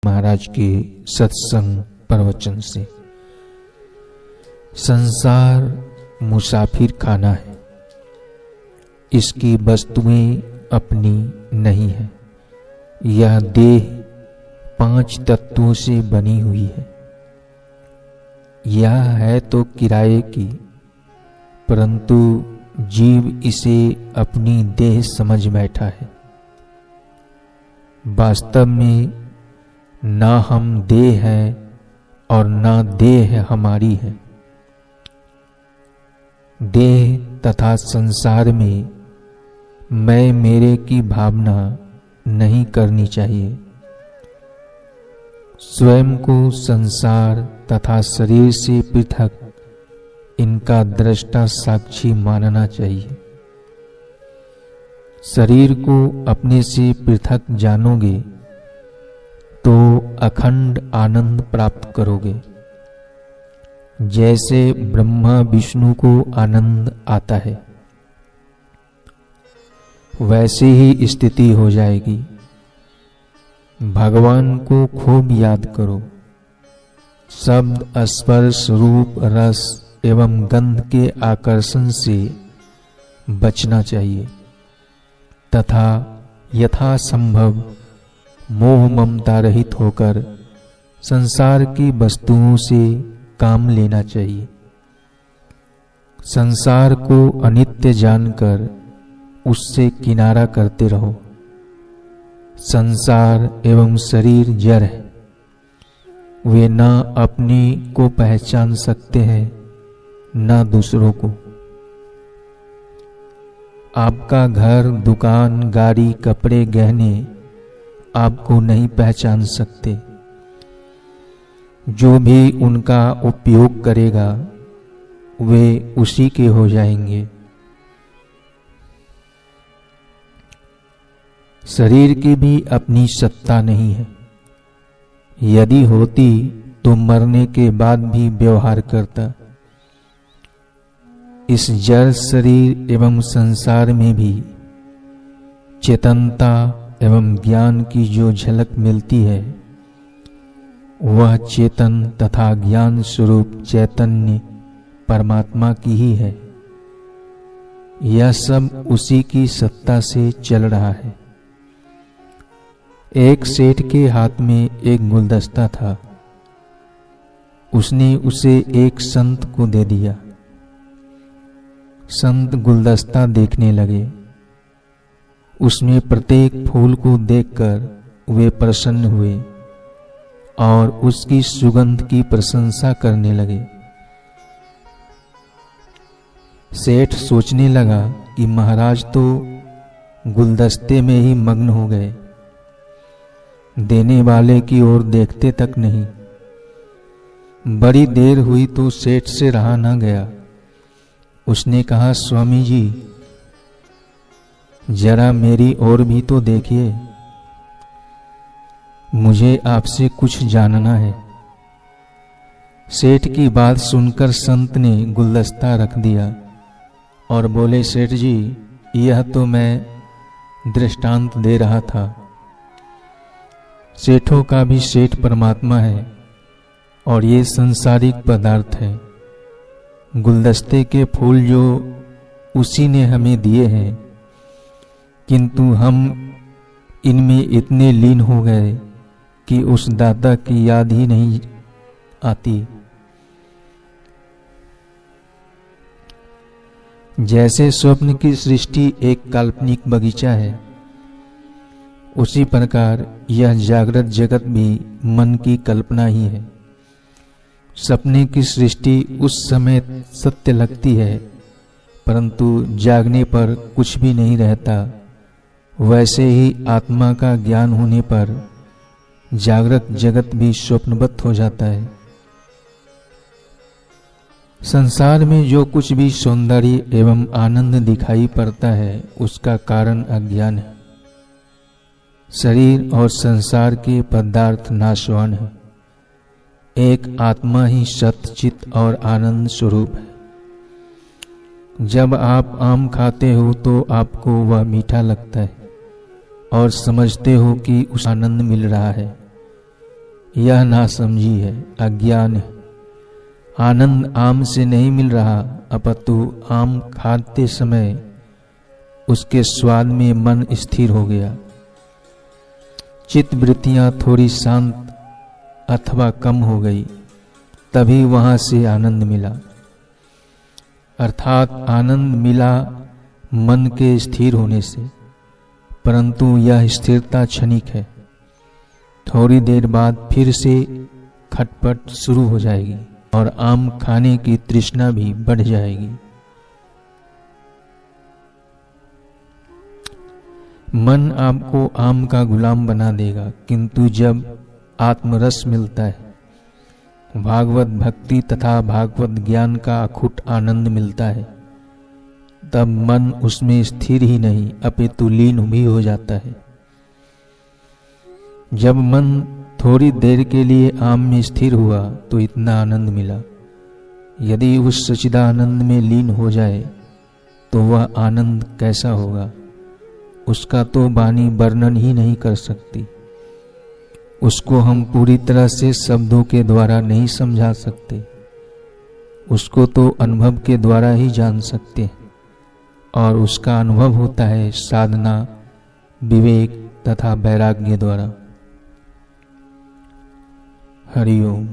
महाराज के सत्संग प्रवचन से। संसार मुसाफिर खाना है, इसकी वस्तुएं अपनी नहीं है। यह देह 5 तत्वों से बनी हुई है। यह है तो किराए की, परंतु जीव इसे अपनी देह समझ बैठा है। वास्तव में ना हम देह है और ना देह हमारी है। देह तथा संसार में मैं मेरे की भावना नहीं करनी चाहिए। स्वयं को संसार तथा शरीर से पृथक इनका दृष्टा साक्षी मानना चाहिए। शरीर को अपने से पृथक जानोगे तो अखंड आनंद प्राप्त करोगे। जैसे ब्रह्मा विष्णु को आनंद आता है, वैसे ही स्थिति हो जाएगी। भगवान को खूब याद करो। शब्द, स्पर्श, रूप, रस एवं गंध के आकर्षण से बचना चाहिए तथा यथासंभव मोह ममता रहित होकर संसार की वस्तुओं से काम लेना चाहिए। संसार को अनित्य जानकर उससे किनारा करते रहो। संसार एवं शरीर जड़ है, वे ना अपने को पहचान सकते हैं ना दूसरों को। आपका घर, दुकान, गाड़ी, कपड़े, गहने आपको नहीं पहचान सकते। जो भी उनका उपयोग करेगा वे उसी के हो जाएंगे। शरीर की भी अपनी सत्ता नहीं है। यदि होती तो मरने के बाद भी व्यवहार करता। इस जड़ शरीर एवं संसार में भी चेतनता एवं ज्ञान की जो झलक मिलती है, वह चेतन तथा ज्ञान स्वरूप चैतन्य परमात्मा की ही है। यह सब उसी की सत्ता से चल रहा है। एक सेठ के हाथ में एक गुलदस्ता था। उसने उसे एक संत को दे दिया। संत गुलदस्ता देखने लगे। उसमें प्रत्येक फूल को देखकर वे प्रसन्न हुए और उसकी सुगंध की प्रशंसा करने लगे। सेठ सोचने लगा कि महाराज तो गुलदस्ते में ही मग्न हो गए, देने वाले की ओर देखते तक नहीं। बड़ी देर हुई तो सेठ से रहा न गया। उसने कहा, स्वामी जी जरा मेरी ओर भी तो देखिए, मुझे आपसे कुछ जानना है। सेठ की बात सुनकर संत ने गुलदस्ता रख दिया और बोले, सेठ जी यह तो मैं दृष्टांत दे रहा था। सेठों का भी सेठ परमात्मा है और ये संसारिक पदार्थ है। गुलदस्ते के फूल जो उसी ने हमें दिए हैं, किंतु हम इनमें इतने लीन हो गए कि उस दाता की याद ही नहीं आती। जैसे स्वप्न की सृष्टि एक काल्पनिक बगीचा है, उसी प्रकार यह जागृत जगत भी मन की कल्पना ही है। सपने की सृष्टि उस समय सत्य लगती है, परंतु जागने पर कुछ भी नहीं रहता। वैसे ही आत्मा का ज्ञान होने पर जागृत जगत भी स्वप्नवत हो जाता है। संसार में जो कुछ भी सौंदर्य एवं आनंद दिखाई पड़ता है, उसका कारण अज्ञान है। शरीर और संसार के पदार्थ नाशवान है। एक आत्मा ही सत्य, चित और आनंद स्वरूप है। जब आप आम खाते हो तो आपको वह मीठा लगता है और समझते हो कि उस आनंद मिल रहा है, यह नासमझी है, अज्ञान है। आनंद आम से नहीं मिल रहा, अपितु आम खाते समय उसके स्वाद में मन स्थिर हो गया। चित्त वृत्तियां थोड़ी शांत अथवा कम हो गई, तभी वहां से आनंद मिला। अर्थात आनंद मिला मन के स्थिर होने से, परंतु यह स्थिरता क्षणिक है। थोड़ी देर बाद फिर से खटपट शुरू हो जाएगी और आम खाने की तृष्णा भी बढ़ जाएगी। मन आपको आम का गुलाम बना देगा, किंतु जब आत्मरस मिलता है, भागवत भक्ति तथा भागवत ज्ञान का अखुट आनंद मिलता है, तब मन उसमें स्थिर ही नहीं अपितु लीन भी हो जाता है। जब मन थोड़ी देर के लिए आम में स्थिर हुआ तो इतना आनंद मिला। यदि उस सच्चिदानंद में लीन हो जाए तो वह आनंद कैसा होगा, उसका तो वाणी वर्णन ही नहीं कर सकती। उसको हम पूरी तरह से शब्दों के द्वारा नहीं समझा सकते, उसको तो अनुभव के द्वारा ही जान सकते हैं, और उसका अनुभव होता है साधना, विवेक तथा वैराग्य द्वारा। हरि ओम।